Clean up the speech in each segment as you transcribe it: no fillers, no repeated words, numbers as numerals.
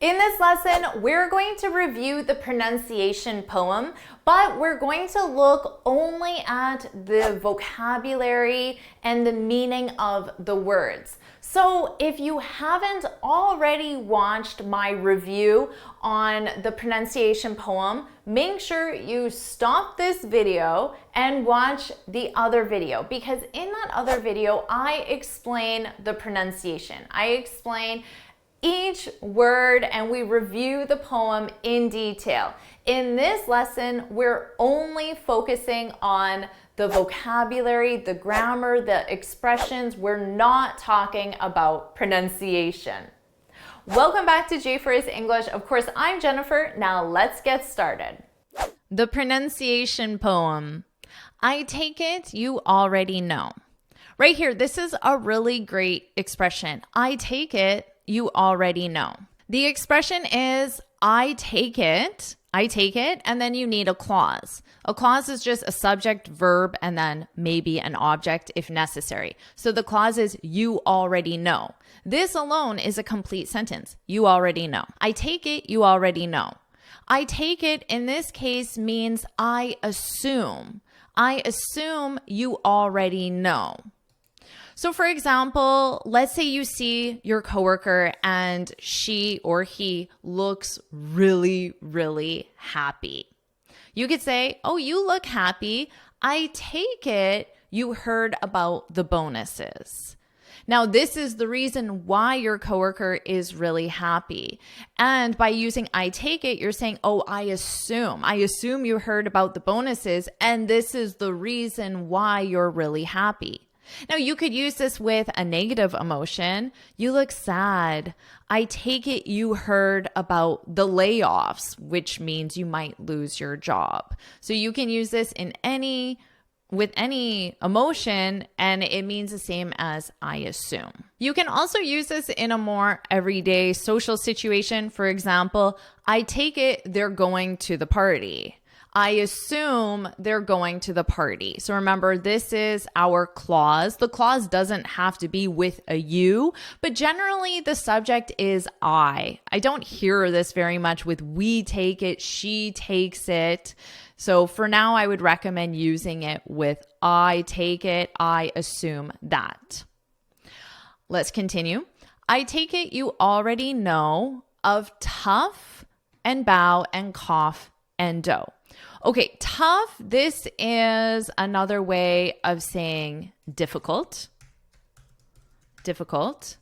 In this lesson, we're going to review the pronunciation poem, but we're going to look only at the vocabulary and the meaning of the words. So if you haven't already watched my review on the pronunciation poem, make sure you stop this video and watch the other video, because in that other video, I explain the pronunciation. I explain each word and we review the poem in detail. In this lesson, we're only focusing on the vocabulary, the grammar, the expressions. We're not talking about pronunciation. Welcome back to JForrest English. Of course, I'm Jennifer. Now let's get started. The pronunciation poem. I take it you already know. Right here, this is a really great expression. I take it you already know. The expression is I take it, and then you need a clause. A clause is just a subject, verb, and then maybe an object if necessary. So the clause is you already know. This alone is a complete sentence. You already know. I take it you already know. I take it in this case means I assume. I assume you already know. So for example, let's say you see your coworker and she or he looks really, really happy. You could say, oh, you look happy. I take it you heard about the bonuses. Now, this is the reason why your coworker is really happy. And by using I take it, you're saying, oh, I assume you heard about the bonuses, and this is the reason why you're really happy. Now, you could use this with a negative emotion. You look sad. I take it you heard about the layoffs, which means you might lose your job. So you can use this with any emotion, and it means the same as I assume. You can also use this in a more everyday social situation. For example, I take it they're going to the party. I assume they're going to the party. So remember, this is our clause. The clause doesn't have to be with a you, but generally the subject is I. I don't hear this very much with we take it, she takes it. So for now, I would recommend using it with I take it, I assume that. Let's continue. I take it you already know of tough and bow and cough and dough. Okay, tough, this is another way of saying difficult. Difficult.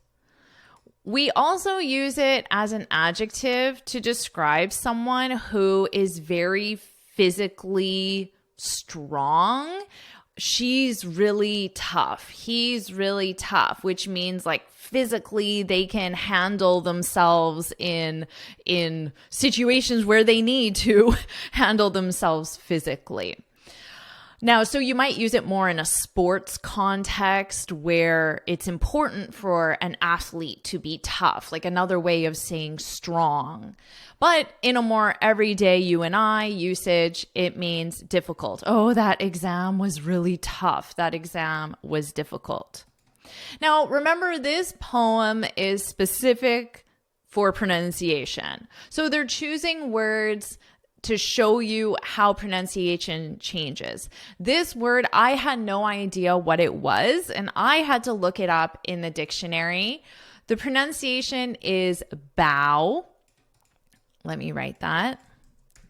We also use it as an adjective to describe someone who is very physically strong. She's really tough. He's really tough, which means like physically they can handle themselves in situations where they need to handle themselves physically. Now, so you might use it more in a sports context where it's important for an athlete to be tough, like another way of saying strong. But in a more everyday you and I usage, it means difficult. Oh, that exam was really tough. That exam was difficult. Now, remember, this poem is specific for pronunciation. So they're choosing words to show you how pronunciation changes. This word, I had no idea what it was, and I had to look it up in the dictionary. The pronunciation is bow. Let me write that.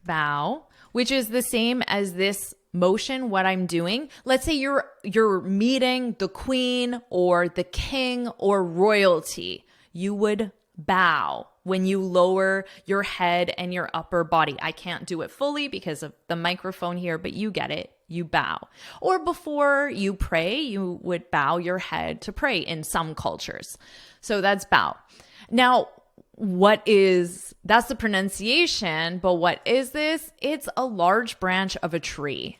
Bow, which is the same as this motion, what I'm doing. Let's say you're meeting the queen or the king or royalty. You would bow when you lower your head and your upper body. I can't do it fully because of the microphone here, but you get it. You bow. Or before you pray, you would bow your head to pray in some cultures. So that's bow. Now, that's the pronunciation, but what is this? It's a large branch of a tree.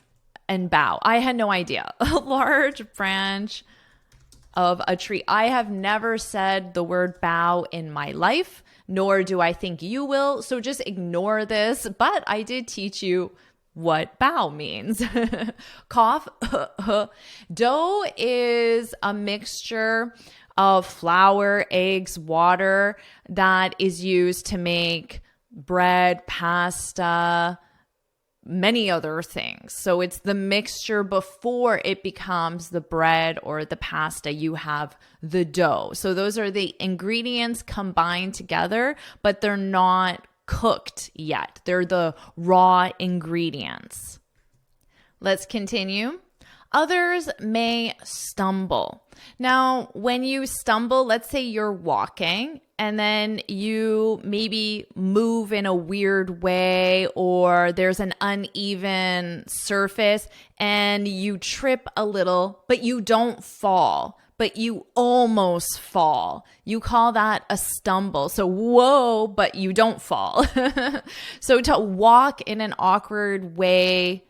And bow. I had no idea. A large branch of a tree. I have never said the word bow in my life, nor do I think you will. So just ignore this. But I did teach you what bow means. Cough. Dough is a mixture of flour, eggs, water that is used to make bread, pasta, many other things. So it's the mixture before it becomes the bread or the pasta. You have the dough. So those are the ingredients combined together, but they're not cooked yet. They're the raw ingredients. Let's continue. Others may stumble. Now, when you stumble, let's say you're walking and then you maybe move in a weird way, or there's an uneven surface and you trip a little, but you don't fall, but you almost fall. You call that a stumble. So whoa, but you don't fall. So to walk in an awkward way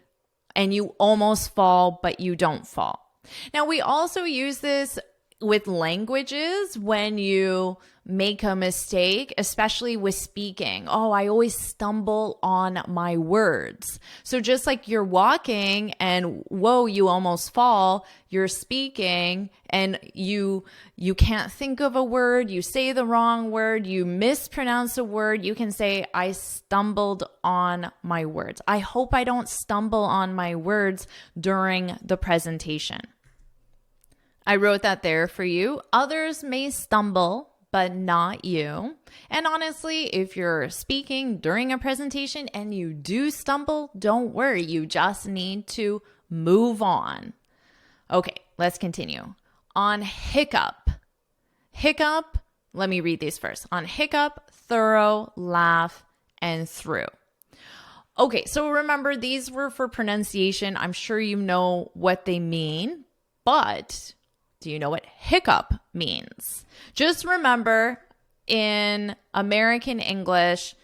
and you almost fall, but you don't fall. Now, we also use this with languages when you make a mistake, especially with speaking. Oh, I always stumble on my words. So just like you're walking and whoa, you almost fall, you're speaking and you can't think of a word, you say the wrong word, you mispronounce a word, you can say, I stumbled on my words. I hope I don't stumble on my words during the presentation. I wrote that there for you. Others may stumble, but not you. And honestly, if you're speaking during a presentation and you do stumble, don't worry. You just need to move on. Okay, let's continue. On hiccup. Hiccup, let me read these first. On hiccup, thorough, laugh, and through. Okay, so remember, these were for pronunciation. I'm sure you know what they mean, but do you know what hiccup means? Just remember, in American English,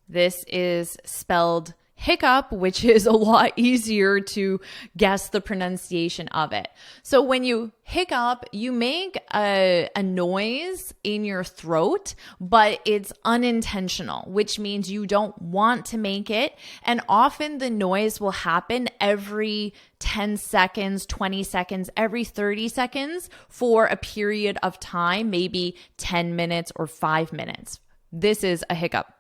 this is spelled hiccup, which is a lot easier to guess the pronunciation of it. So when you hiccup, you make a noise in your throat, but it's unintentional, which means you don't want to make it. And often the noise will happen every 10 seconds, 20 seconds, every 30 seconds for a period of time, maybe 10 minutes or 5 minutes. This is a hiccup.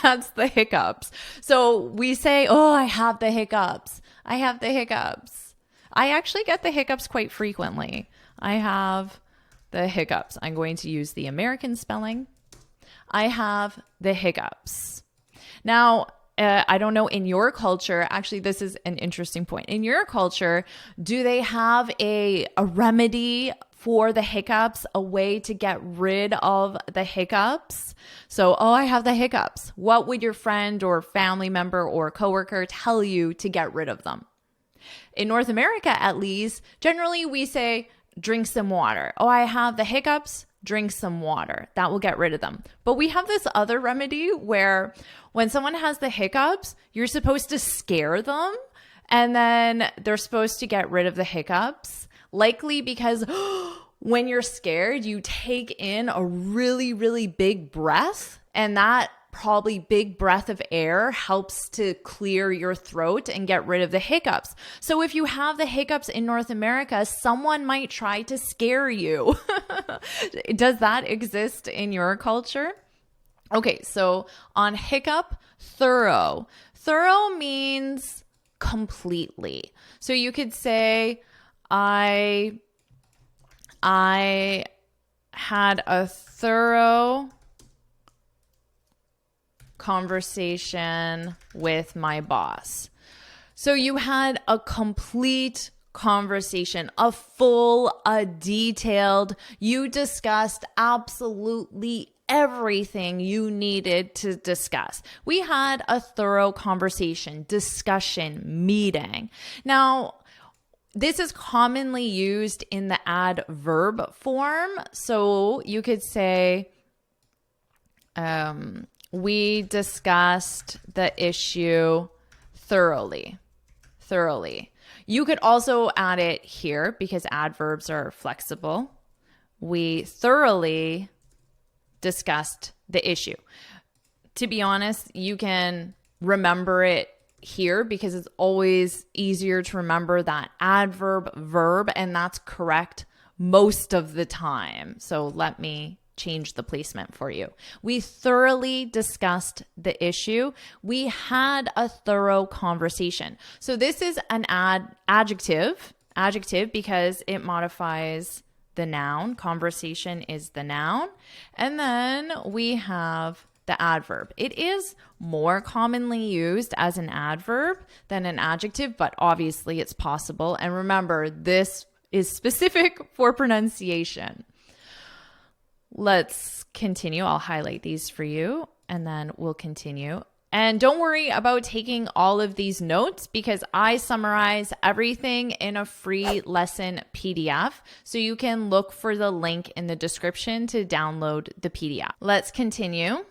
That's the hiccups. So we say, oh, I have the hiccups. I have the hiccups. I actually get the hiccups quite frequently. I have the hiccups. I'm going to use the American spelling. I have the hiccups. Now, I don't know, in your culture, actually, this is an interesting point. In your culture, do they have a remedy for the hiccups, a way to get rid of the hiccups? So, oh, I have the hiccups. What would your friend or family member or coworker tell you to get rid of them? In North America, at least, generally we say, drink some water. Oh, I have the hiccups. Drink some water. That will get rid of them. But we have this other remedy where when someone has the hiccups, you're supposed to scare them and then they're supposed to get rid of the hiccups. Likely because when you're scared, you take in a really, really big breath, and that probably big breath of air helps to clear your throat and get rid of the hiccups. So if you have the hiccups in North America, someone might try to scare you. Does that exist in your culture? Okay, so on hiccup, thorough. Thorough means completely. So you could say, I had a thorough conversation with my boss. So you had a complete conversation, a full, a detailed, you discussed absolutely everything you needed to discuss. We had a thorough conversation, discussion, meeting. Now, this is commonly used in the adverb form. So you could say, we discussed the issue thoroughly. You could also add it here because adverbs are flexible. We thoroughly discussed the issue. To be honest, you can remember it here because it's always easier to remember that adverb, verb, and that's correct most of the time. So let me change the placement for you. We thoroughly discussed the issue. We had a thorough conversation. So this is an adjective because it modifies the noun. Conversation is the noun. And then we have the adverb. It is more commonly used as an adverb than an adjective, but obviously it's possible. And remember, this is specific for pronunciation. Let's continue. I'll highlight these for you and then we'll continue. And don't worry about taking all of these notes because I summarize everything in a free lesson PDF. So you can look for the link in the description to download the PDF. Let's continue.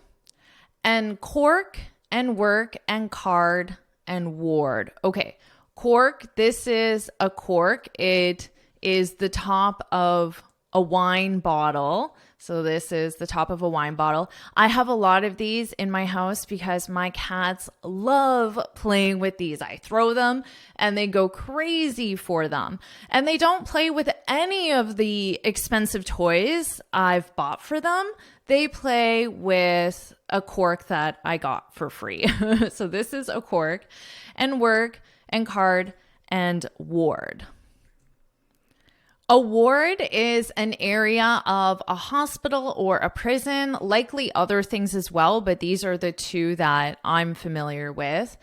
And cork and work and card and ward. Okay, cork, this is a cork. It is the top of a wine bottle. So this is the top of a wine bottle. I have a lot of these in my house because my cats love playing with these. I throw them and they go crazy for them. And they don't play with any of the expensive toys I've bought for them. They play with a cork that I got for free. So this is a cork. And work and card and ward. A ward is an area of a hospital or a prison, likely other things as well, but these are the two that I'm familiar with.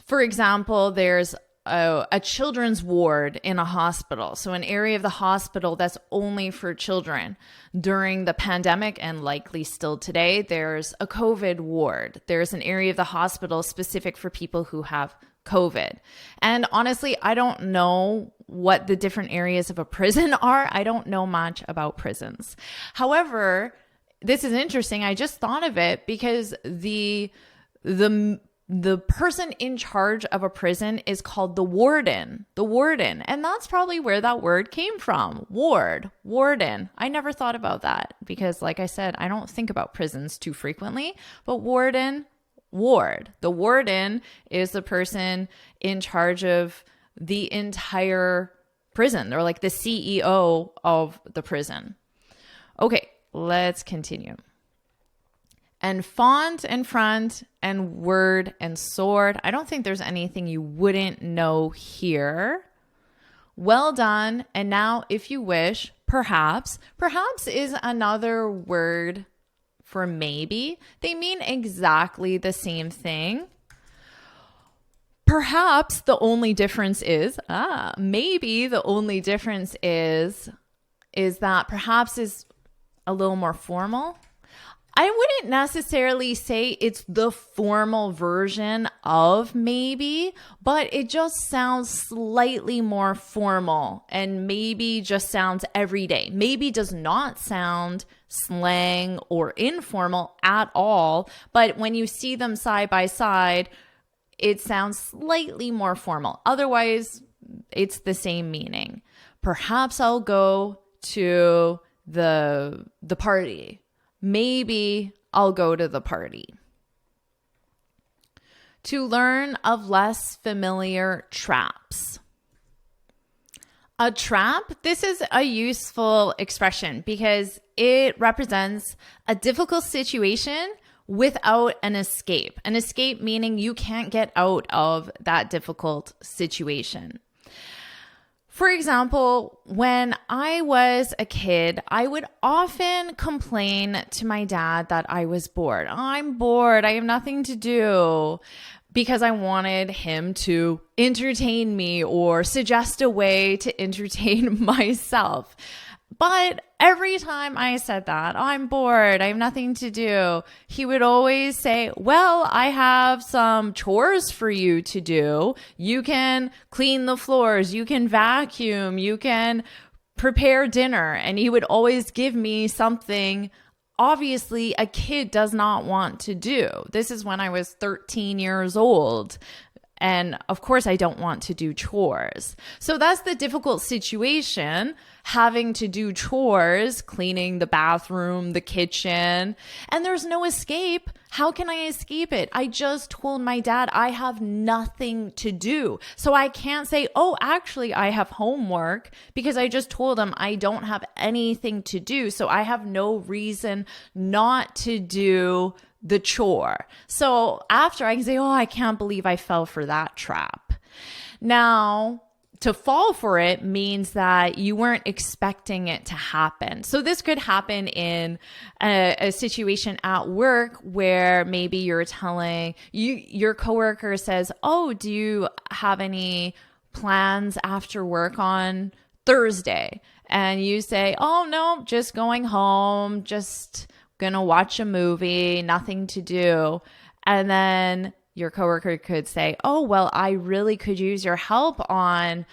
For example, there's a children's ward in a hospital. So an area of the hospital that's only for children. During the pandemic and likely still today, there's a COVID ward. There's an area of the hospital specific for people who have COVID. And honestly, I don't know what the different areas of a prison are. I don't know much about prisons. However, this is interesting. I just thought of it because the person in charge of a prison is called the warden. And that's probably where that word came from. Warden. I never thought about that because like I said, I don't think about prisons too frequently, but warden, ward. The warden is the person in charge of the entire prison. They're like the CEO of the prison. Okay, let's continue. And font and front and word and sword. I don't think there's anything you wouldn't know here. Well done. And now, if you wish, perhaps. Perhaps is another word for maybe. They mean exactly the same thing. Perhaps the only difference is, maybe the only difference is that perhaps is a little more formal. I wouldn't necessarily say it's the formal version of maybe, but it just sounds slightly more formal and maybe just sounds everyday. Maybe does not sound slang or informal at all, but when you see them side by side, it sounds slightly more formal. Otherwise, it's the same meaning. Perhaps I'll go to the party. Maybe I'll go to the party. To learn of less familiar traps. A trap, this is a useful expression because it represents a difficult situation without an escape. An escape meaning you can't get out of that difficult situation. For example, when I was a kid, I would often complain to my dad that I was bored. I'm bored. I have nothing to do, because I wanted him to entertain me or suggest a way to entertain myself. But every time I said that, I'm bored, I have nothing to do, he would always say, well, I have some chores for you to do. You can clean the floors, you can vacuum, you can prepare dinner. And he would always give me something obviously a kid does not want to do. This is when I was 13 years old. And of course, I don't want to do chores. So that's the difficult situation, having to do chores, cleaning the bathroom, the kitchen, and there's no escape. How can I escape it? I just told my dad I have nothing to do. So I can't say, oh, actually, I have homework, because I just told him I don't have anything to do. So I have no reason not to do the chore. So after, I can say, oh, I can't believe I fell for that trap. Now, to fall for it means that you weren't expecting it to happen. So this could happen in a situation at work where maybe you're telling your coworker says, oh, do you have any plans after work on Thursday? And you say, oh, no, just going home, just gonna watch a movie, nothing to do. And then your coworker could say, oh, well, I really could use your help on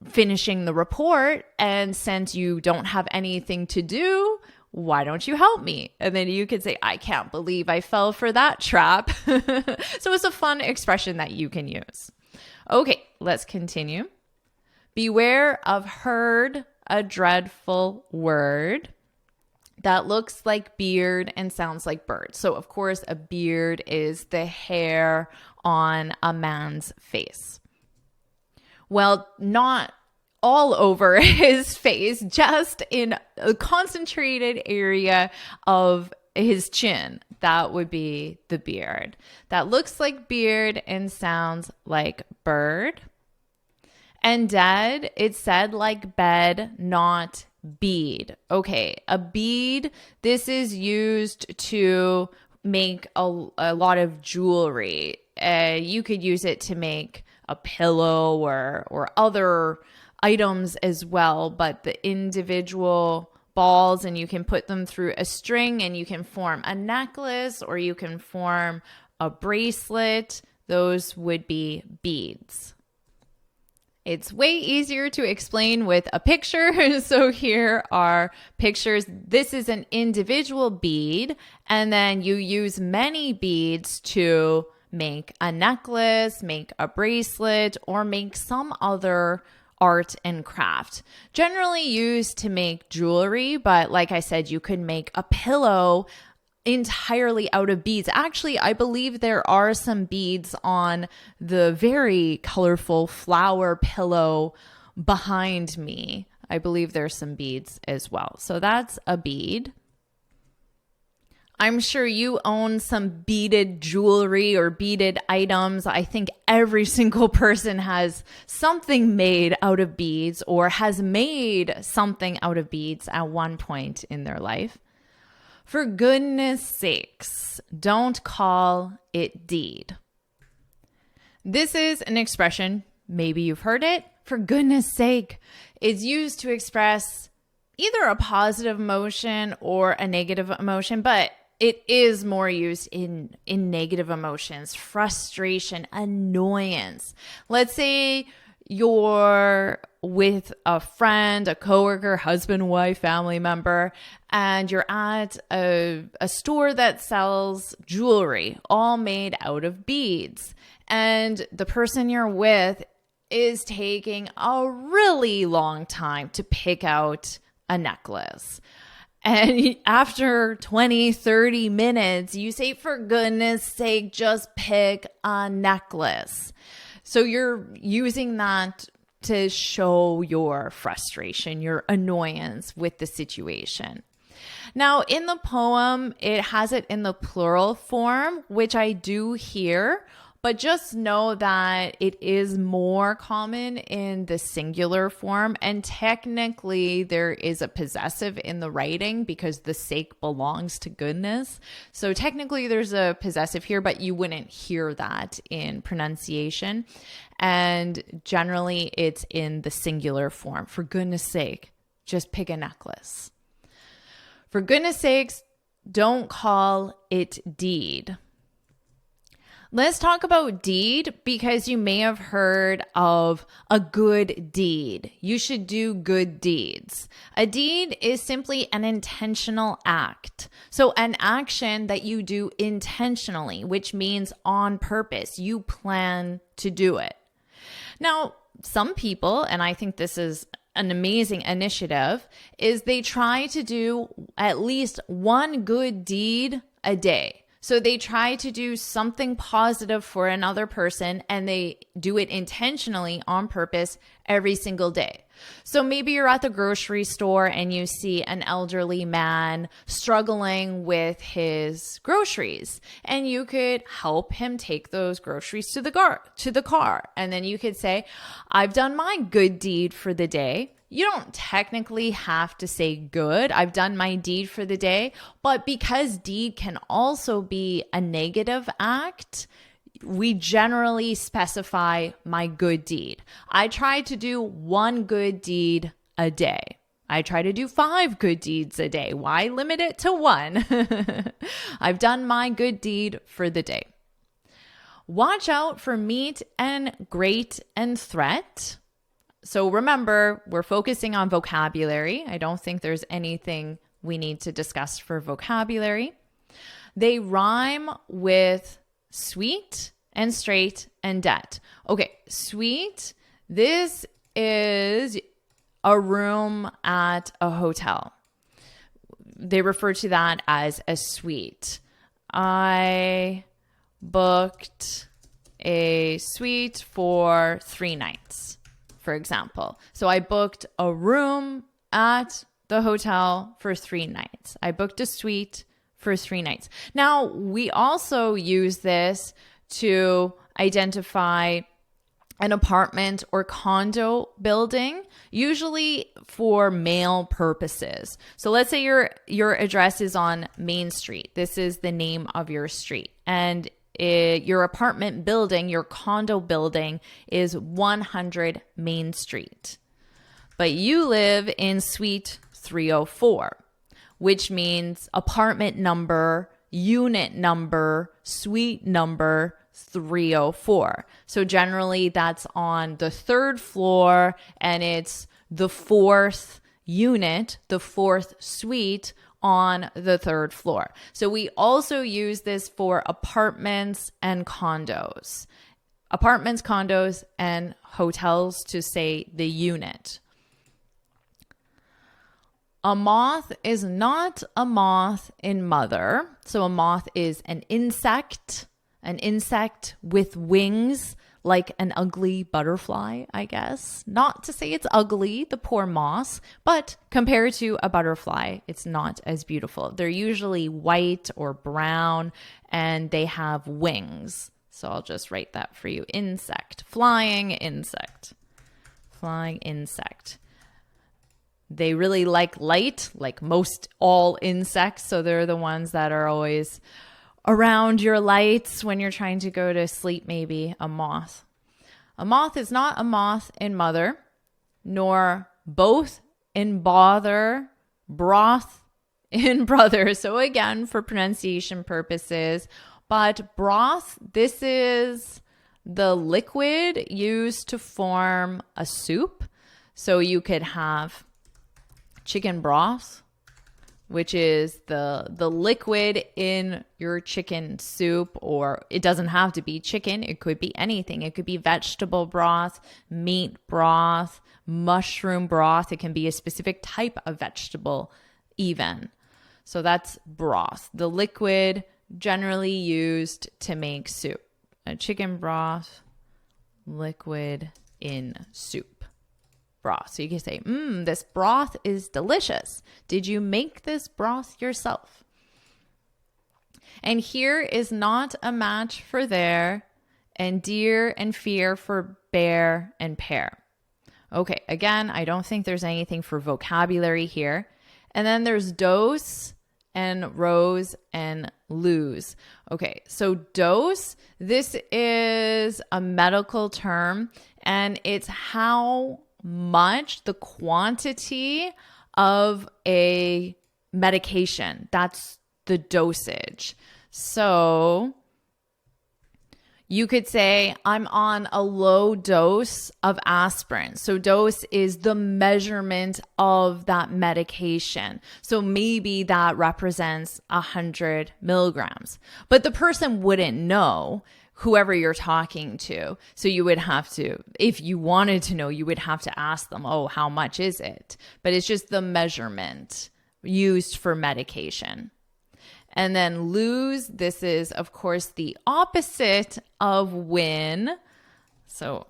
finishing the report. And since you don't have anything to do, why don't you help me? And then you could say, I can't believe I fell for that trap. So it's a fun expression that you can use. Okay, let's continue. Beware of heard a dreadful word that looks like beard and sounds like bird. So of course, a beard is the hair on a man's face. Well, not all over his face, just in a concentrated area of his chin. That would be the beard. That looks like beard and sounds like bird. And dead, it's said like bed, not bead. Okay, a bead, this is used to make a lot of jewelry. You could use it to make a pillow or other items as well, but the individual balls, and you can put them through a string and you can form a necklace or you can form a bracelet. Those would be beads. It's way easier to explain with a picture. So here are pictures. This is an individual bead, and then you use many beads to make a necklace, make a bracelet, or make some other art and craft. Generally used to make jewelry, but like I said, you could make a pillow entirely out of beads. Actually, I believe there are some beads on the very colorful flower pillow behind me. I believe there's some beads as well. So that's a bead. I'm sure you own some beaded jewelry or beaded items. I think every single person has something made out of beads or has made something out of beads at one point in their life. For goodness sakes, don't call it deed. This is an expression, maybe you've heard it, for goodness sake. It's used to express either a positive emotion or a negative emotion, but it is more used in negative emotions, frustration, annoyance. Let's say you're with a friend, a coworker, husband, wife, family member, and you're at a store that sells jewelry, all made out of beads. And the person you're with is taking a really long time to pick out a necklace. And after 20, 30 minutes, you say, for goodness sake, just pick a necklace. So you're using that to show your frustration, your annoyance with the situation. Now, in the poem, it has it in the plural form, which I do hear, but just know that it is more common in the singular form. And technically, there is a possessive in the writing because the sake belongs to goodness. So technically, there's a possessive here, but you wouldn't hear that in pronunciation. And generally, it's in the singular form. For goodness sake, just pick a necklace. For goodness sakes, don't call it deed. Let's talk about deed because you may have heard of a good deed. You should do good deeds. A deed is simply an intentional act. So an action that you do intentionally, which means on purpose. You plan to do it. Now, some people, and I think this is an amazing initiative, is they try to do at least one good deed a day. So they try to do something positive for another person and they do it intentionally on purpose every single day. So maybe you're at the grocery store and you see an elderly man struggling with his groceries and you could help him take those groceries to the car. And then you could say, I've done my good deed for the day. You don't technically have to say good, I've done my deed for the day, but because deed can also be a negative act, we generally specify my good deed. I try to do one good deed a day. I try to do 5 good deeds a day. Why limit it to 1? I've done my good deed for the day. Watch out for meet and great and threat. So remember, we're focusing on vocabulary. I don't think there's anything we need to discuss for vocabulary. They rhyme with sweet and straight and debt. Okay, sweet. This is a room at a hotel. They refer to that as a suite. I booked a suite for 3 nights. For example. So I booked a room at the hotel for 3 nights. I booked a suite for 3 nights. Now, we also use this to identify an apartment or condo building, usually for mail purposes. So let's say your address is on Main Street. This is the name of your street. And your apartment building, your condo building is 100 Main Street. But you live in suite 304, which means apartment number, unit number, suite number 304. So generally that's on the 3rd floor and it's the 4th unit, the 4th suite on the 3rd floor. So we also use this for apartments and condos. Apartments, condos, and hotels to say the unit. A moth is not a moth in mother. So a moth is an insect with wings, like an ugly butterfly, I guess. Not to say it's ugly, the poor moths, but compared to a butterfly, it's not as beautiful. They're usually white or brown, and they have wings. So I'll just write that for you. Insect, flying insect, flying insect. They really like light, like most all insects. So they're the ones that are always around your lights when you're trying to go to sleep, maybe a moth. A moth is not a moth in mother, nor both in bother, broth in brother. So again, for pronunciation purposes, but broth, this is the liquid used to form a soup. So you could have chicken broth, which is the liquid in your chicken soup, or it doesn't have to be chicken. It could be anything. It could be vegetable broth, meat broth, mushroom broth. It can be a specific type of vegetable even. So that's broth, the liquid generally used to make soup. A chicken broth, liquid in soup. Broth. So you can say, this broth is delicious. Did you make this broth yourself? And here is not a match for there, and deer and fear for bear and pear. Okay, again, I don't think there's anything for vocabulary here. And then there's dose and rose and lose. Okay, so dose, this is a medical term, and it's how much, the quantity of a medication. That's the dosage. So You could say, I'm on a low dose of aspirin. So dose is the measurement of that medication. So maybe that represents 100 milligrams. But the person wouldn't know, whoever you're talking to. So you would have to, if you wanted to know, you would have to ask them, oh, how much is it? But it's just the measurement used for medication. And then lose, this is, of course, the opposite of win. So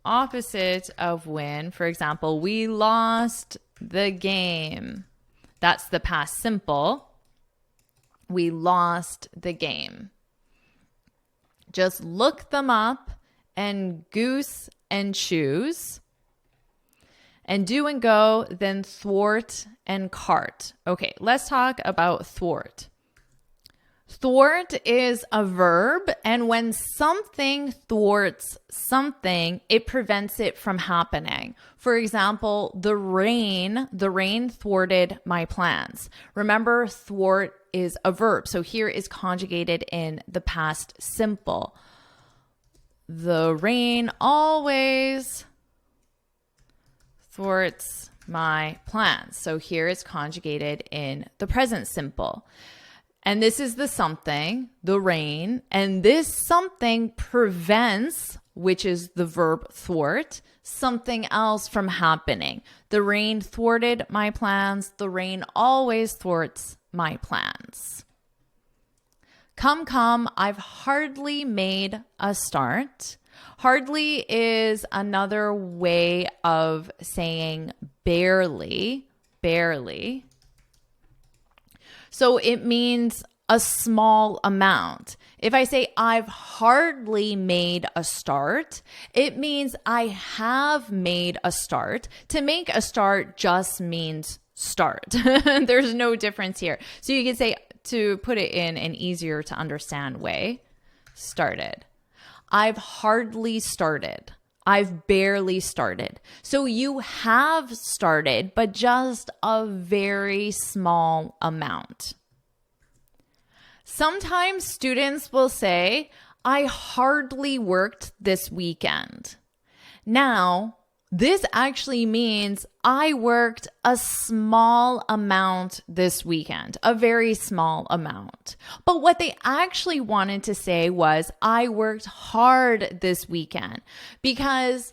opposite of win, for example, we lost the game. That's the past simple. We lost the game. Just look them up and goose and choose. And do and go, then thwart and cart. Okay, let's talk about thwart. Thwart is a verb, and when something thwarts something, it prevents it from happening. For example, the rain thwarted my plans. Remember, thwart is a verb, so here is conjugated in the past simple. The rain always thwarts my plans. So here it's conjugated in the present simple. And this is the something, the rain, and this something prevents, which is the verb thwart, something else from happening. The rain thwarted my plans. The rain always thwarts my plans. Come, I've hardly made a start. Hardly is another way of saying barely. So it means a small amount. If I say I've hardly made a start, it means I have made a start. To make a start just means start. There's no difference here. So you can say, to put it in an easier to understand way, started. I've hardly started. I've barely started. So you have started, but just a very small amount. Sometimes students will say, I hardly worked this weekend. Now, this actually means I worked a small amount this weekend, a very small amount. But what they actually wanted to say was, I worked hard this weekend, because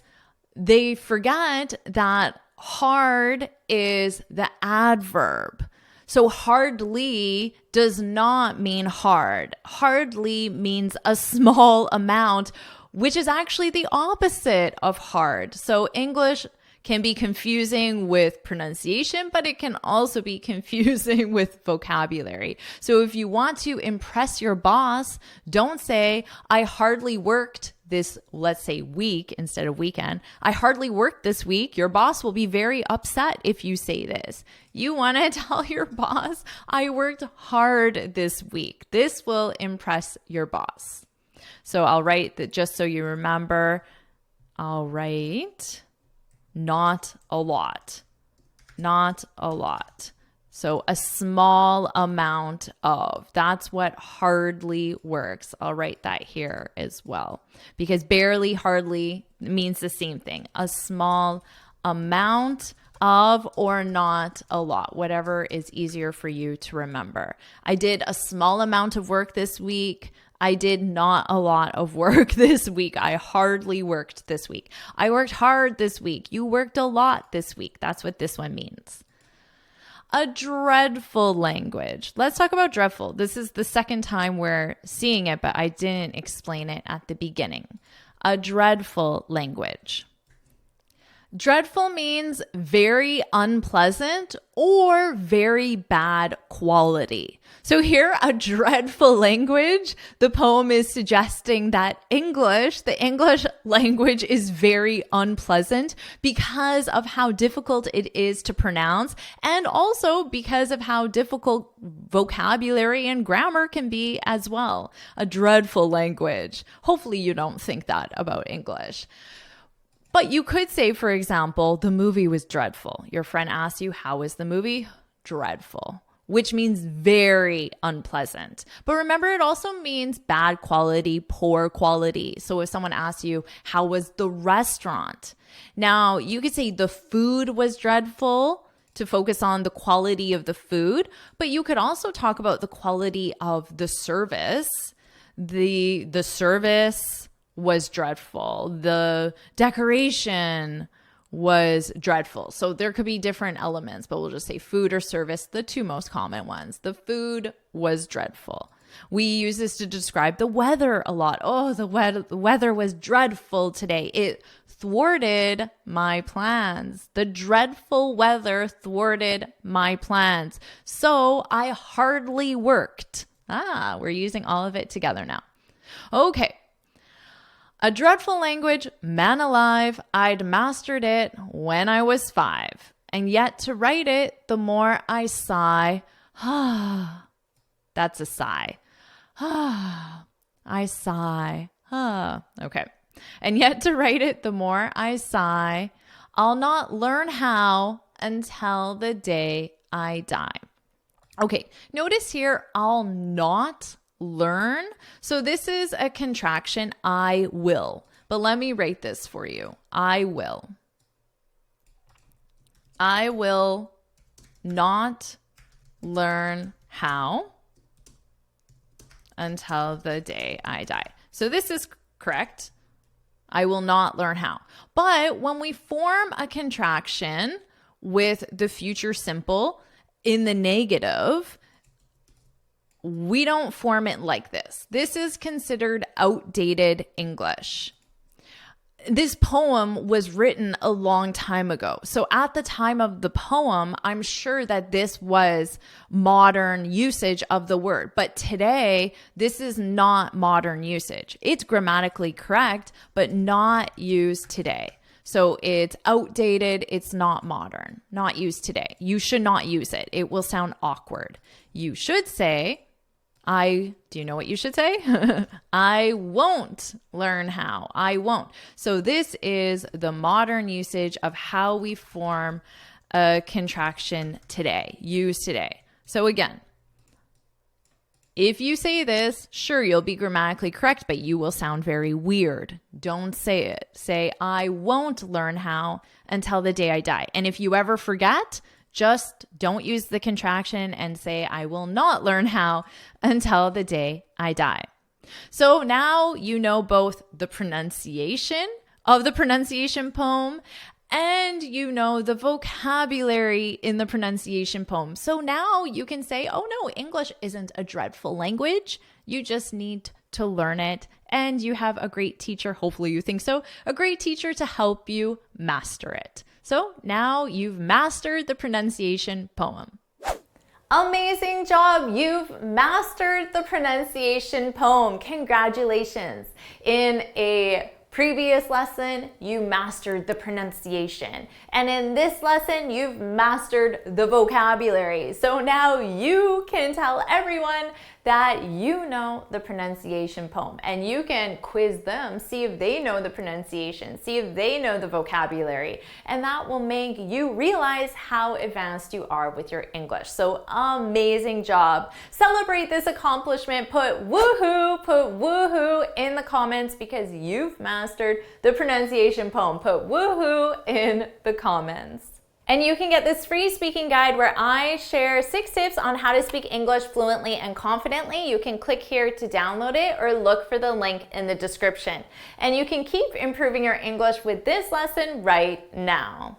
they forget that hard is the adverb. So hardly does not mean hard. Hardly means a small amount, which is actually the opposite of hard. So English can be confusing with pronunciation, but it can also be confusing with vocabulary. So if you want to impress your boss, don't say, I hardly worked this, let's say, week instead of weekend. I hardly worked this week. Your boss will be very upset if you say this. You want to tell your boss, I worked hard this week. This will impress your boss. So I'll write that just so you remember. I'll write not a lot. Not a lot. So a small amount of. That's what hardly works. I'll write that here as well. Because barely, hardly means the same thing. A small amount of, or not a lot. Whatever is easier for you to remember. I did a small amount of work this week. I did not a lot of work this week. I hardly worked this week. I worked hard this week. You worked a lot this week. That's what this one means. A dreadful language. Let's talk about dreadful. This is the second time we're seeing it, but I didn't explain it at the beginning. A dreadful language. Dreadful means very unpleasant or very bad quality. So here, a dreadful language, the poem is suggesting that the English language is very unpleasant because of how difficult it is to pronounce, and also because of how difficult vocabulary and grammar can be as well. A dreadful language. Hopefully you don't think that about English. But you could say, for example, the movie was dreadful. Your friend asks you, how was the movie? Dreadful. which means very unpleasant. But remember, it also means bad quality, poor quality. So if someone asks you, how was the restaurant? Now, you could say the food was dreadful to focus on the quality of the food, but you could also talk about the quality of the service. The service was dreadful. The decoration was dreadful. So there could be different elements, but we'll just say food or service, the two most common ones. The food was dreadful. We use this to describe the weather a lot. Oh, the weather was dreadful today. It thwarted my plans. The dreadful weather thwarted my plans. So I hardly worked. We're using all of it together now. Okay. A dreadful language, man alive, I'd mastered it when I was 5. And yet to write it, the more I sigh, that's a sigh. I sigh. Okay. And yet to write it, the more I sigh, I'll not learn how until the day I die. Okay, notice here, I'll not learn. So this is a contraction, I will. But let me write this for you. I will. I will not learn how until the day I die. So this is correct. I will not learn how. But when we form a contraction with the future simple in the negative, we don't form it like this. This is considered outdated English. This poem was written a long time ago. So at the time of the poem, I'm sure that this was modern usage of the word. But today, this is not modern usage. It's grammatically correct, but not used today. So it's outdated. It's not modern, not used today. You should not use it. It will sound awkward. You should say, do you know what you should say? I won't learn how. I won't. So this is the modern usage of how we form a contraction today, use today. So again, if you say this, sure, you'll be grammatically correct, but you will sound very weird. Don't say it. Say, I won't learn how until the day I die. And if you ever forget, just don't use the contraction and say, I will not learn how until the day I die. So now you know both the pronunciation of the pronunciation poem and you know the vocabulary in the pronunciation poem. So now you can say, oh no, English isn't a dreadful language. You just need to learn it. And you have a great teacher, hopefully you think so, a great teacher to help you master it. So now you've mastered the pronunciation poem. Amazing job! You've mastered the pronunciation poem. Congratulations. In a previous lesson, you mastered the pronunciation. And in this lesson, you've mastered the vocabulary. So now you can tell everyone that you know the pronunciation poem, and you can quiz them, see if they know the pronunciation, see if they know the vocabulary, and that will make you realize how advanced you are with your English. So amazing job. Celebrate this accomplishment. Put woohoo in the comments because you've mastered the pronunciation poem. Put woohoo in the comments. And you can get this free speaking guide where I share 6 tips on how to speak English fluently and confidently. You can click here to download it or look for the link in the description. And you can keep improving your English with this lesson right now.